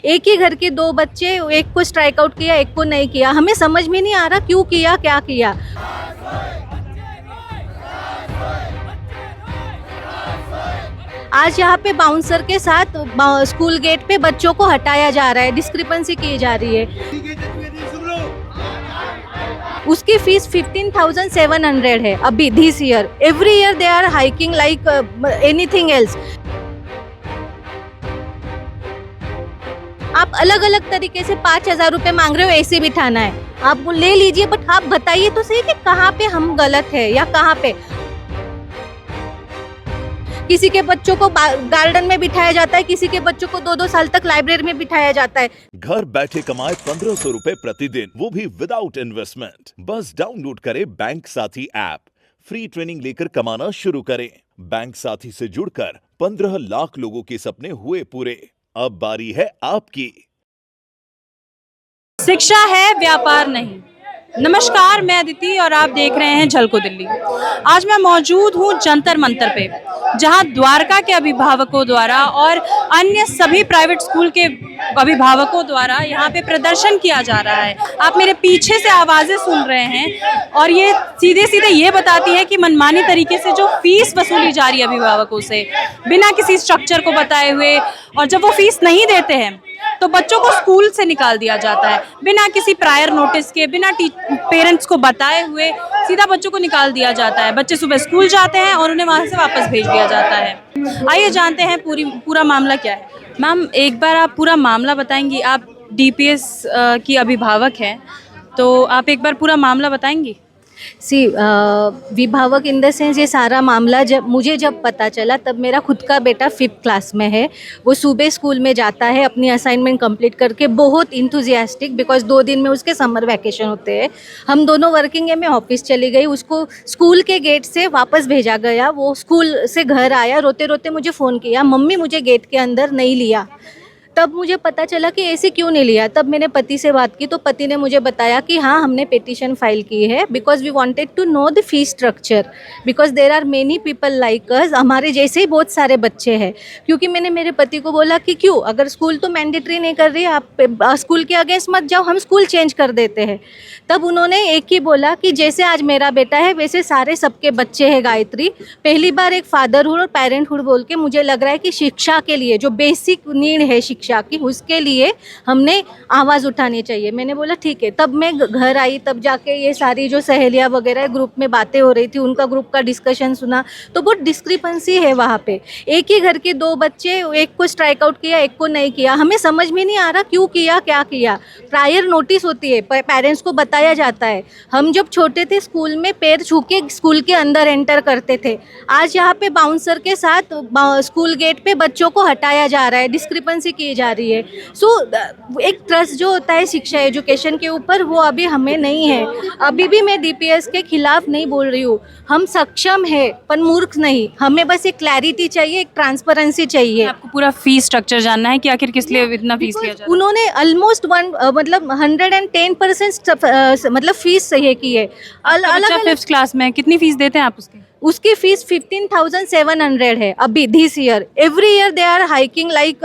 एक ही घर के दो बच्चे, एक को स्ट्राइक आउट किया, एक को नहीं किया। हमें समझ में नहीं आ रहा क्यों किया, क्या किया। आज यहाँ पे बाउंसर के साथ स्कूल गेट पे बच्चों को हटाया जा रहा है, डिस्क्रिपेंसी की जा रही है। उसकी फीस 15,700 है अभी this year. Every year they are hiking like anything else. आप अलग अलग तरीके से 5,000 रुपए मांग रहे हो एसी बिठाना है, आप ले लीजिए, बट आप बताइए तो सही कि कहाँ पे हम गलत है या कहाँ पे। किसी के बच्चों को गार्डन में बिठाया जाता है, किसी के बच्चों को 2-2 साल तक लाइब्रेरी में बिठाया जाता है। घर बैठे कमाए 1500 रुपए प्रतिदिन, वो भी विदाउट इन्वेस्टमेंट। बस डाउनलोड करें बैंक साथी ऐप, फ्री ट्रेनिंग लेकर कमाना शुरू करें। बैंक साथी से जुड़कर 15 लाख लोगों के सपने हुए पूरे। अब बारी है आपकी। शिक्षा है, व्यापार नहीं। नमस्कार, मैं अदिति और आप देख रहे हैं झलको दिल्ली। आज मैं मौजूद हूं जंतर मंतर पे, जहां द्वारका के अभिभावकों द्वारा और अन्य सभी प्राइवेट स्कूल के अभिभावकों द्वारा यहां पे प्रदर्शन किया जा रहा है। आप मेरे पीछे से आवाजें सुन रहे हैं और ये सीधे सीधे ये बताती है कि मनमानी तरीके से जो फीस वसूली जा रही है अभिभावकों से, बिना किसी स्ट्रक्चर को बताए हुए, और जब वो फीस नहीं देते हैं तो बच्चों को स्कूल से निकाल दिया जाता है बिना किसी प्रायर नोटिस के, बिना पेरेंट्स को बताए हुए सीधा बच्चों को निकाल दिया जाता है। बच्चे सुबह स्कूल जाते हैं और उन्हें वहां से वापस भेज दिया जाता है। आइए जानते हैं पूरा मामला क्या है। मैम, एक बार आप पूरा मामला बताएंगी? आप डीपीएस की अभिभावक हैं, तो आप एक बार पूरा मामला बताएंगी? विभावक इन द सेंस, ये सारा मामला मुझे जब पता चला तब मेरा खुद का बेटा 5th क्लास में है। वो सुबह स्कूल में जाता है अपनी असाइनमेंट कंप्लीट करके, बहुत इंथुजियास्टिक, बिकॉज 2 दिन में उसके समर वैकेशन होते हैं। हम दोनों वर्किंग है, मैं ऑफिस चली गई, उसको स्कूल के गेट से वापस भेजा गया। वो स्कूल से घर आया, रोते रोते मुझे फ़ोन किया, मम्मी मुझे गेट के अंदर नहीं लिया। तब मुझे पता चला कि ऐसे क्यों नहीं लिया। तब मैंने पति से बात की तो पति ने मुझे बताया कि हाँ, हमने पिटीशन फाइल की है because we wanted to know the fee structure, because there are many people like us, हमारे जैसे ही बहुत सारे बच्चे हैं। क्योंकि मैंने मेरे पति को बोला कि क्यों, अगर स्कूल तो मैंडेटरी नहीं कर रही, आप स्कूल के अगेंस्ट मत जाओ, हम स्कूल चेंज कर देते हैं। तब उन्होंने एक ही बोला कि जैसे आज मेरा बेटा है वैसे सारे सबके बच्चे हैं गायत्री। पहली बार एक फादरहुड और पेरेंटहुड बोल के मुझे लग रहा है कि शिक्षा के लिए जो बेसिक नीड है शिक्षा की, उसके लिए हमने आवाज़ उठानी चाहिए। मैंने बोला ठीक है। तब मैं घर आई, तब जाके ये सारी जो सहेलियाँ वगैरह ग्रुप में बातें हो रही थी, उनका ग्रुप का डिस्कशन सुना तो बहुत डिस्क्रिपेंसी है वहाँ पे। एक ही घर के दो बच्चे, एक को स्ट्राइक आउट किया, एक को नहीं किया। हमें समझ में नहीं आ रहा क्यों किया, क्या किया। प्रायर नोटिस होती है, पेरेंट्स को बताया जाता है। हम जब छोटे थे स्कूल में पैर छू के स्कूल के अंदर एंटर करते थे। आज यहाँ पे बाउंसर के साथ स्कूल गेट पे बच्चों को हटाया जा रहा है, डिस्क्रिपेंसी की जा रही है। एक ट्रस्ट जो होता है शिक्षा एजुकेशन के ऊपर, वो अभी हमें नहीं है। अभी भी मैं डीपीएस के खिलाफ नहीं बोल रही हूँ, हम सक्षम है पर मूर्ख नहीं। हमें बस एक क्लैरिटी चाहिए, एक ट्रांसपेरेंसी चाहिए। आपको पूरा फीस स्ट्रक्चर जानना है कि आखिर किस लिए इतना फीस लिया जाता है? उन्होंने ऑलमोस्ट 110% मतलब फीस सही की है। अलग 5th क्लास में कितनी फीस देते हैं आप उसकी? उसकी फीस 15,700 है अभी this year. Every year they are hiking like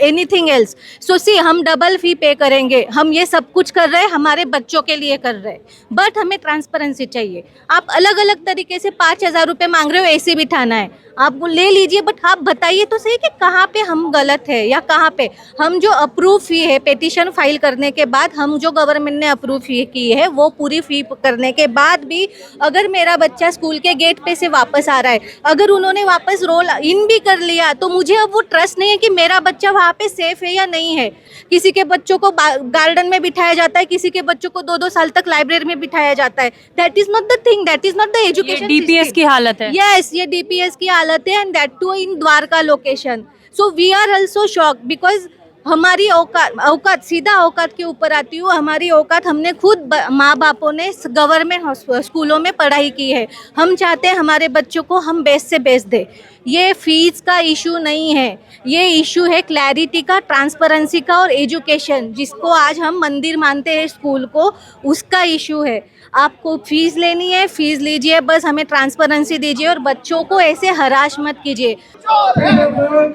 anything else. So see, हम डबल फी पे करेंगे। हम ये सब कुछ कर रहे हैं, हमारे बच्चों के लिए कर रहे हैं, बट हमें ट्रांसपेरेंसी चाहिए। आप अलग अलग तरीके से 5,000 रुपए मांग रहे हो एसी बिठाना है, आप ले लीजिए, बट आप बताइए तो सही कि कहाँ पे हम गलत है या कहाँ पे। हम जो अप्रूव फी है पिटीशन फाइल करने के बाद, हम जो गवर्नमेंट ने अप्रूव फी की है वो पूरी फी करने के बाद भी अगर मेरा बच्चा स्कूल के गेट पे से वापस आ रहा है, अगर उन्होंने वापस रोल इन भी कर लिया, तो मुझे अब वो ट्रस्ट नहीं है कि मेरा बच्चा वहाँ पे सेफ है या नहीं है। किसी के बच्चों को गार्डन में बिठाया जाता है, किसी के बच्चों को 2-2 साल तक लाइब्रेरी में बिठाया जाता है। That is not the thing, that is not the education. DPS की हालत है। यस, ये डीपीएस की हालत है, and that too in Dwarka location. So we are also shocked because हमारी औकात सीधा औकात के ऊपर आती हूँ। हमारी औकात, हमने खुद माँ बापों ने गवर्नमेंट स्कूलों में पढ़ाई की है। हम चाहते हैं हमारे बच्चों को हम बेस्ट से बेस्ट दें। ये फीस का इशू नहीं है, ये इशू है क्लैरिटी का, ट्रांसपेरेंसी का और एजुकेशन, जिसको आज हम मंदिर मानते हैं स्कूल को, उसका इशू है। आपको फीस लेनी है, फीस लीजिए, बस हमें ट्रांसपेरेंसी दीजिए और बच्चों को ऐसे हराश मत कीजिए।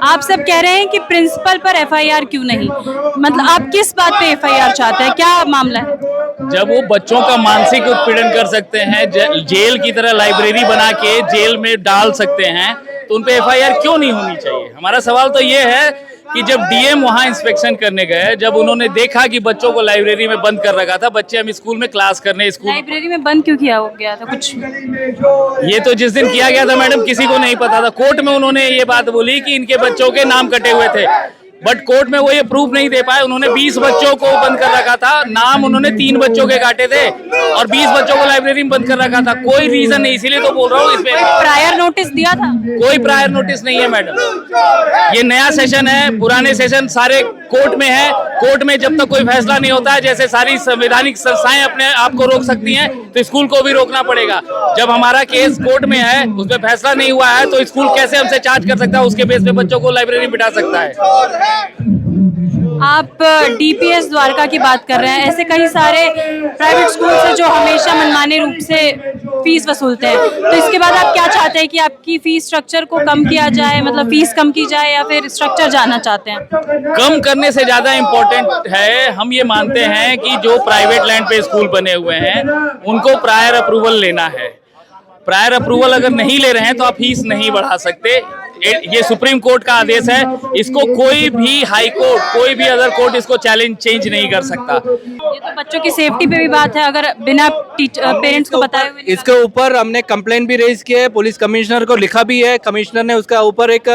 आप सब कह रहे हैं कि प्रिंसिपल पर एफआईआर क्यों नहीं, मतलब आप किस बात पे एफआईआर चाहते हैं, क्या मामला है? जब वो बच्चों का मानसिक उत्पीड़न कर सकते हैं, जेल की तरह लाइब्रेरी बना के जेल में डाल सकते हैं, तो उन पे एफआईआर क्यों नहीं होनी चाहिए? हमारा सवाल तो ये है कि जब डीएम वहां इंस्पेक्शन करने गए, जब उन्होंने देखा कि बच्चों को लाइब्रेरी में बंद कर रखा था, बच्चे हम स्कूल में क्लास करने स्कूल लाइब्रेरी में बंद क्यों किया हो गया था कुछ? ये तो जिस दिन किया गया था मैडम किसी को नहीं पता था। कोर्ट में उन्होंने ये बात बोली कि इनके बच्चों के नाम कटे हुए थे, बट कोर्ट में वो ये प्रूफ नहीं दे पाए। उन्होंने 20 बच्चों को बंद कर रखा था, नाम उन्होंने 3 बच्चों के काटे थे और 20 बच्चों को लाइब्रेरी में बंद कर रखा था। कोई रीजन नहीं, इसीलिए तो बोल रहा हूँ इसमें प्रायर नोटिस दिया था? कोई प्रायर नोटिस नहीं है मैडम। ये नया सेशन है, पुराने सेशन सारे कोर्ट में है। कोर्ट में जब तक कोई फैसला नहीं होता है, जैसे सारी संवैधानिक संस्थाएं अपने आप को रोक सकती हैं, तो स्कूल को भी रोकना पड़ेगा। जब हमारा केस कोर्ट में है, उसमें फैसला नहीं हुआ है, तो स्कूल कैसे हमसे चार्ज कर सकता है, उसके बेस पे बच्चों को लाइब्रेरी में बिठा सकता है? आप डीपीएस द्वारका की बात कर रहे हैं, ऐसे कई सारे प्राइवेट स्कूल है जो हमेशा मनमाने रूप से फीस वसूलते हैं, तो इसके बाद आप क्या चाहते हैं कि आपकी फीस स्ट्रक्चर को कम किया जाए, मतलब फीस कम की जाए, या फिर स्ट्रक्चर जानना चाहते हैं? कम करने से ज्यादा इम्पोर्टेंट है, हम ये मानते हैं कि जो प्राइवेट लैंड पे स्कूल बने हुए हैं उनको प्रायर अप्रूवल लेना है। प्रायर अप्रूवल अगर नहीं ले रहे हैं तो आप फीस नहीं बढ़ा सकते। ये सुप्रीम कोर्ट का आदेश है, इसको कोई भी हाई कोर्ट, कोई भी अदर कोर्ट इसको चेंज नहीं कर सकता। ये तो बच्चों की सेफ्टी पे भी बात है, अगर बिना पेरेंट्स को बताए हुए इसके ऊपर हमने कंप्लेंट भी रेज की है, पुलिस कमिश्नर को लिखा भी है, कमिश्नर ने उसका ऊपर एक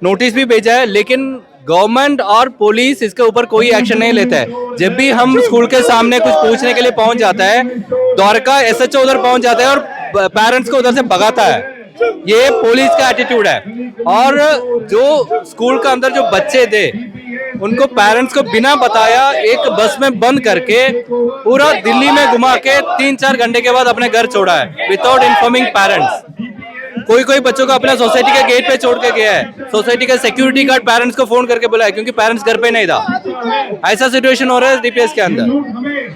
नोटिस भी भेजा है, लेकिन गवर्नमेंट और पुलिस इसके ऊपर कोई एक्शन नहीं लेता है। जब भी हम स्कूल के सामने कुछ पूछने के लिए पहुंच जाता है, द्वारका एसएचओ उधर पहुंच जाता है और पेरेंट्स को उधर से भगाता है। ये पुलिस का एटीट्यूड है। और जो स्कूल का अंदर जो बच्चे थे उनको पेरेंट्स को बिना बताया एक बस में बंद करके पूरा दिल्ली में घुमा के 3-4 घंटे के बाद अपने घर छोड़ा है विदाउट इन्फॉर्मिंग पेरेंट्स। कोई बच्चों को अपना सोसाइटी के गेट पे छोड़ के गया है, सोसाइटी का सिक्योरिटी गार्ड पेरेंट्स को फोन करके बुलाया क्योंकि पेरेंट्स घर पे नहीं था। ऐसा सिचुएशन हो रहा है डीपीएस के अंदर,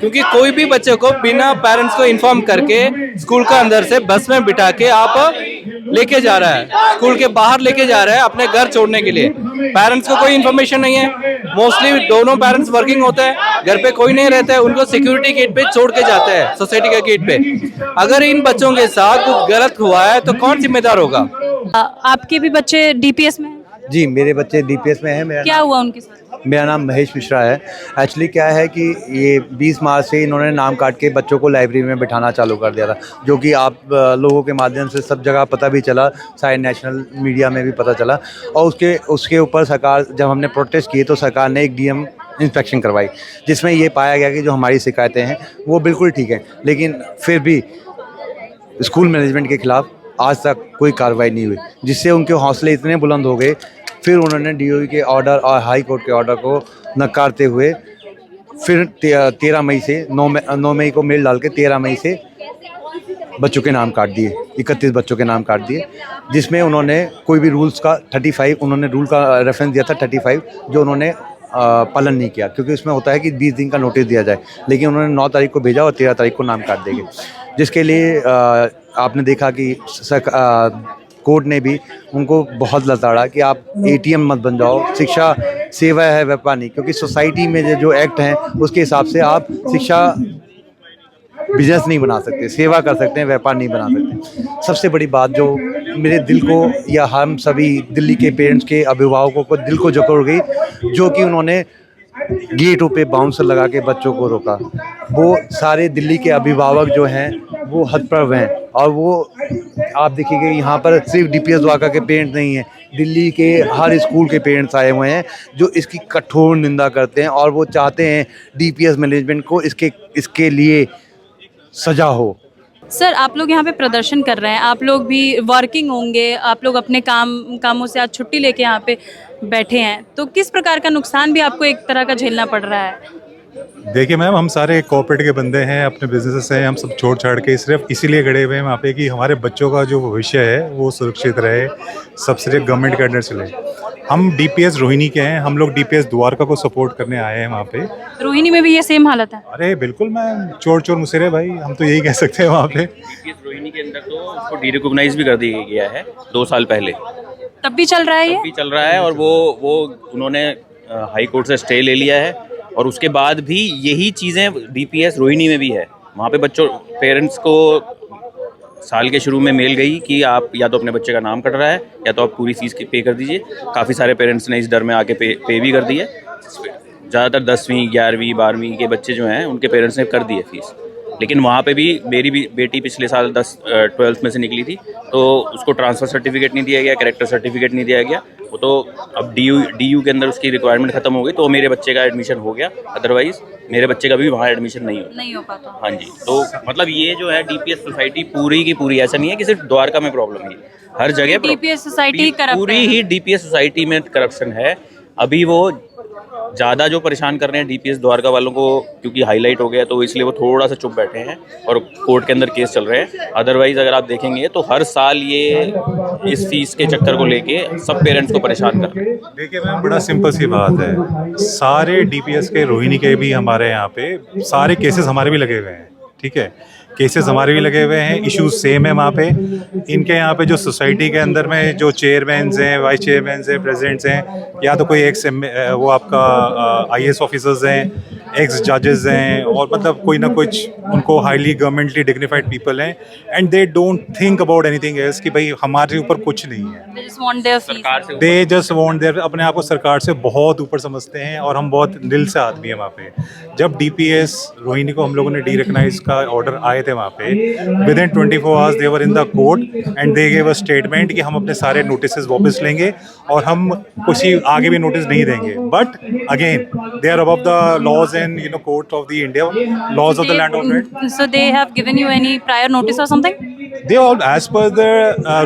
क्योंकि कोई भी बच्चे को बिना पेरेंट्स को इन्फॉर्म करके स्कूल के अंदर से बस में बिठा के आप लेके जा रहा है, स्कूल के बाहर लेके जा रहा है अपने घर छोड़ने के लिए। पेरेंट्स को कोई इन्फॉर्मेशन नहीं है, मोस्टली दोनों पेरेंट्स वर्किंग होते हैं, घर पे कोई नहीं रहता है, उनको सिक्योरिटी गेट पे छोड़ के जाते हैं, सोसाइटी के गेट पे। अगर इन बच्चों के साथ कुछ गलत हुआ है तो कौन जिम्मेदार होगा? आपके भी बच्चे डीपीएस में हैं? जी, मेरे बच्चे डीपीएस में हैं। क्या हुआ उनके साथ? मेरा नाम महेश मिश्रा है। एक्चुअली क्या है कि ये 20 मार्च से इन्होंने नाम काट के बच्चों को लाइब्रेरी में बिठाना चालू कर दिया था, जो कि आप लोगों के माध्यम से सब जगह पता भी चला, शायद नेशनल मीडिया में भी पता चला। और उसके ऊपर सरकार, जब हमने प्रोटेस्ट किए तो सरकार ने एक डीएम इंस्पेक्शन करवाई, जिसमें ये पाया गया कि जो हमारी शिकायतें हैं वो बिल्कुल ठीक हैं, लेकिन फिर भी स्कूल मैनेजमेंट के खिलाफ आज तक कोई कार्रवाई नहीं हुई, जिससे उनके हौसले इतने बुलंद हो गए। फिर उन्होंने डीओई के ऑर्डर और हाई कोर्ट के ऑर्डर को नकारते हुए फिर 13 मई से 9 मई को मेल डाल के 13 मई से बच्चों के नाम काट दिए, 31 बच्चों के नाम काट दिए, जिसमें उन्होंने कोई भी रूल्स का 35, उन्होंने रूल का रेफरेंस दिया था 35, जो उन्होंने पालन नहीं किया, क्योंकि उसमें होता है कि 20 दिन का नोटिस दिया जाए, लेकिन उन्होंने 9 तारीख को भेजा और 13 तारीख को नाम काट देंगे, जिसके लिए आपने देखा कि कोर्ट ने भी उनको बहुत लताड़ा कि आप एटीएम मत बन जाओ, शिक्षा सेवा है व्यापार नहीं, क्योंकि सोसाइटी में जो एक्ट हैं उसके हिसाब से आप शिक्षा बिजनेस नहीं बना सकते, सेवा कर सकते हैं, व्यापार नहीं बना सकते। सबसे बड़ी बात जो मेरे दिल को या हम सभी दिल्ली के पेरेंट्स के अभिभावकों को दिल को जकड़ गई, जो कि उन्होंने गेटों पे बाउंसर लगा के बच्चों को रोका, वो सारे दिल्ली के अभिभावक जो हैं वो हतप्रभ हैं। और वो आप देखिएगा यहाँ पर सिर्फ डीपीएस द्वारका के पेरेंट्स नहीं हैं, दिल्ली के हर स्कूल के पेरेंट्स आए हुए हैं जो इसकी कठोर निंदा करते हैं और वो चाहते हैं डीपीएस मैनेजमेंट को इसके लिए सजा हो। सर, आप लोग यहाँ पे प्रदर्शन कर रहे हैं, आप लोग भी वर्किंग होंगे, आप लोग अपने कामों से आज छुट्टी लेके यहाँ पे बैठे हैं, तो किस प्रकार का नुकसान भी आपको एक तरह का झेलना पड़ रहा है? देखिए मैम, हम सारे कॉर्पोरेट के बंदे हैं, अपने बिजनेसेस हैं, हम सब छोड़ छाड़ के सिर्फ इसीलिए खड़े हुए हैं वहाँ पे कि हमारे बच्चों का जो भविष्य है वो सुरक्षित रहे, सब सिर्फ गवर्नमेंट के अंडर चले। हम डीपीएस रोहिणी के हैं, हम लोग डीपीएस द्वारका को सपोर्ट करने आए हैं वहाँ पे। रोहिणी में भी ये सेम हालत है? अरे बिल्कुल मैम, चोर चोर मुसेरे भाई, हम तो यही कह सकते हैं वहाँ पे। डीपीएस रोहिणी के अंदर तो उसको डीरिकॉग्नाइज भी कर दिया गया है 2 साल पहले, तब भी चल रहा है ये? भी चल रहा है। और वो उन्होंने हाई कोर्ट से स्टे ले लिया है और उसके बाद भी यही चीज़ें डीपीएस रोहिणी में भी है। वहाँ पे बच्चों पेरेंट्स को साल के शुरू में मेल गई कि आप या तो अपने बच्चे का नाम कट रहा है या तो आप पूरी फीस की पे कर दीजिए। काफ़ी सारे पेरेंट्स ने इस डर में आके पे भी कर दी है। ज़्यादातर 10वीं 11वीं 12वीं के बच्चे जो हैं उनके पेरेंट्स ने कर दी है फीस। लेकिन वहाँ पे भी मेरी भी बेटी पिछले साल 12th में से निकली थी, तो उसको ट्रांसफ़र सर्टिफिकेट नहीं दिया गया, कैरेक्टर सर्टिफिकेट नहीं दिया गया। वो तो अब डीयू के अंदर उसकी रिक्वायरमेंट खत्म हो गई, तो मेरे बच्चे का एडमिशन हो गया। अदरवाइज़ मेरे बच्चे का भी वहाँ एडमिशन नहीं हो पाता। हाँ जी, तो मतलब ये जो है डीपीएस सोसाइटी पूरी की पूरी, ऐसा नहीं है कि सिर्फ द्वारका में प्रॉब्लम है, हर जगह डीपीएस सोसाइटी करप्ट पूरी है। ही डीपीएस सोसाइटी में करप्शन है। अभी वो ज़्यादा जो परेशान कर रहे हैं डीपीएस द्वारका वालों को, क्योंकि हाईलाइट हो गया तो इसलिए वो थोड़ा सा चुप बैठे हैं और कोर्ट के अंदर केस चल रहे हैं। अदरवाइज अगर आप देखेंगे तो हर साल ये इस फीस के चक्कर को लेके सब पेरेंट्स को परेशान कर रहे हैं। देखिए मैम, बड़ा सिंपल सी बात है, सारे डीपीएस के रोहिणी के भी हमारे यहाँ पे सारे केसेस हमारे भी लगे हुए हैं, ठीक है, केसेस हमारे भी लगे हुए हैं, इश्यूज सेम है वहाँ पे। इनके यहाँ पे जो सोसाइटी के अंदर में जो चेयरमैन हैं, वाइस चेयरमैन हैं, प्रेसिडेंट्स हैं, या तो कोई एक्स वो आपका आईएएस ऑफिसर्स हैं, एक्स जजेस हैं, और मतलब कोई ना कुछ उनको हाईली गवर्नमेंटली डिग्निफाइड पीपल हैं, and they don't think about anything else कि भाई हमारे ऊपर कुछ नहीं है। दे जस्ट वांट देयर, अपने आप को सरकार से बहुत ऊपर समझते हैं, और हम बहुत दिल से आदमी हैं वहाँ पे। जब डीपीएस रोहिणी को हम लोगों ने डी रिकॉग्नाइज का ऑर्डर आए थे वहाँ पे, with in 24 hours they were in the court and they give a statement कि हम अपने सारे नोटिसेस वापस लेंगे और हम कुछ ही आगे भी नोटिस नहीं देंगे। But again they are above the laws and court of the India, laws of the land of it. So they have given you any prior notice or something? They all as per the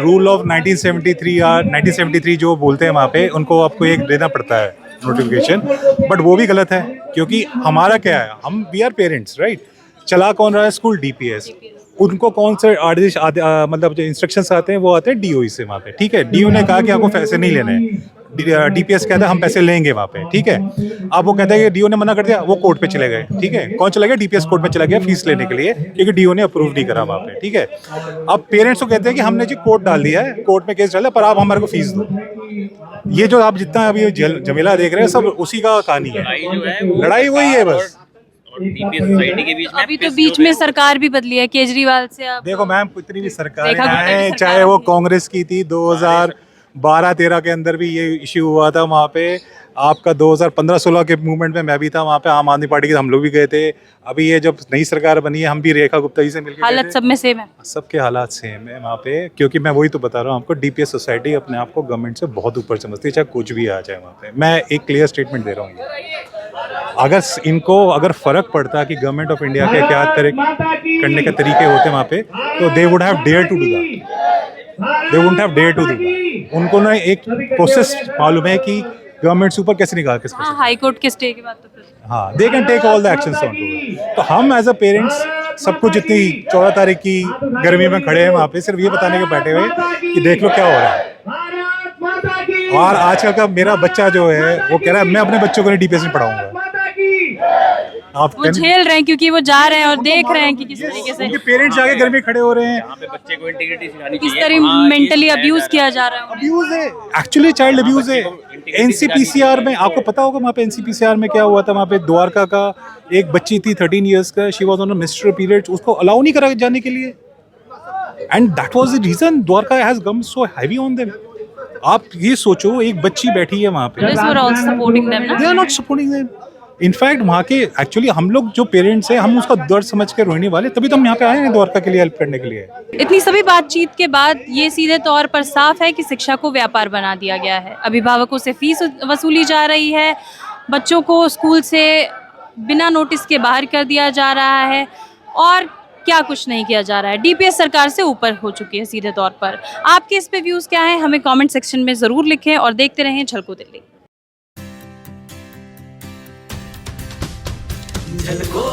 rule of 1973 or 1973 जो बोलते हैं वहाँ पे, उनको आपको एक देना पड़ता है नोटिफिकेशन, बट वो भी गलत है, क्योंकि हमारा क्या है, हम वी आर पेरेंट्स राइट। चला कौन रहा है स्कूल? डीपीएस। उनको कौन से आदेश मतलब जो इंस्ट्रक्शंस आते हैं वो आते हैं डीओ से वहाँ पे, ठीक है। डीओ ने कहा कि आपको पैसे नहीं लेने हैं, डीपीएस कहता है हम पैसे लेंगे वहाँ पे, ठीक है। अब वो कहता है कि डीओ ने मना कर दिया, वो कोर्ट पे चले गए, ठीक है। कौन चला गया? डीपीएस कोर्ट में चला गया फीस लेने के लिए, क्योंकि डीओ ने अप्रूव नहीं करा वहाँ पे, ठीक है। अब पेरेंट्स को कहते हैं कि हमने जी कोर्ट डाल दिया है, कोर्ट में केस डाला, पर आप हमारे को फीस दो। ये जो आप जितना अभी जमेला देख रहे हैं सब उसी का कहानी है, लड़ाई वही है बस। डीपीएस सोसाइटी के बीच में अभी तो बीच में सरकार भी बदली है, केजरीवाल से आप देखो मैम, कितनी भी सरकारें देखा कितनी भी हैं, सरकार चाहे वो थी। कांग्रेस की थी, 2012-13 के अंदर भी ये इश्यू हुआ था वहाँ पे। आपका 2015-16 के मूवमेंट में मैं भी था वहाँ पे, आम आदमी पार्टी के हम लोग भी गए थे। अभी ये जब नई सरकार बनी है, हम भी रेखा गुप्ता जी से मिलकर हालत सब में सेम है। सबके हालात सेम है वहाँ पे, क्योंकि मैं वही तो बता रहा हूँ आपको, डीपीएस सोसाइटी अपने आप को गवर्नमेंट से बहुत ऊपर समझती है, चाहे कुछ भी आ जाए वहाँ पे। मैं एक क्लियर स्टेटमेंट दे रहा हूँ, अगर फर्क पड़ता कि गवर्नमेंट ऑफ इंडिया के क्या करने के तरीके होते वहाँ पे, तो they would have dare to do that, they wouldn't have dare to do that. उनको ना एक प्रोसेस मालूम है कि गवर्नमेंट से ऊपर कैसे निकाल के, हाँ, हाई कोर्ट के स्टे के बाद तो फिर हाँ, they can take all the actions on to it. तो हम एज अ पेरेंट्स सब कुछ इतनी 14 तारीख की गर्मी में खड़े हैं वहाँ पे, सिर्फ ये बताने के बैठे हुए कि देख लो क्या हो रहा है। और आजकल का मेरा बच्चा जो है वो कह रहा है मैं अपने बच्चों को नहीं डीपीएस में पढ़ाऊंगा। आप वो झेल रहे हैं क्योंकि वो जा रहे हैं और देख रहे हैं कि किस तरीके से उनके पेरेंट्स जाके घर में खड़े हो रहे हैं, यहाँ पे बच्चे को इंटीग्रिटी सिखानी किस चाहिए। तरह मेंटली अब्यूज किया जा रहा है। अब्यूज है, एक्चुअली चाइल्ड अब्यूज है। एनसीपीसीआर में आपको पता होगा, वहाँ पे एनसीपीसीआर में क्या हुआ था, वहाँ पे द्वारका का एक बच्ची थी 13 इयर्स का, she was on a menstrual period, उसको अलाउ नहीं करा जाने के लिए, and that was the reason Dwarka has come so heavy on them. आप ये सोचो, एक बच्ची बैठी है वहाँ पे, they are not supporting them. In fact वहाँ के एक्चुअली हम लोग जो पेरेंट्स हैं, हम उसका दर्द समझ के रोने वाले, तभी तो हम यहाँ पे आए हैं द्वारका के लिए हेल्प करने के लिए। इतनी सभी बातचीत के बाद ये सीधे तौर पर साफ है कि शिक्षा को व्यापार बना दिया गया है। अभिभावकों से फीस वसूली जा रही है, बच्चों को स्कूल से बिना नोटिस के बाहर कर दिया जा रहा है, और क्या कुछ नहीं किया जा रहा है। डीपीएस सरकार से ऊपर हो चुकी है सीधे तौर पर। आपके इस पे व्यूज़ क्या है, हमें कमेंट सेक्शन में ज़रूर लिखें, और देखते रहें झलको दिल्ली। झलको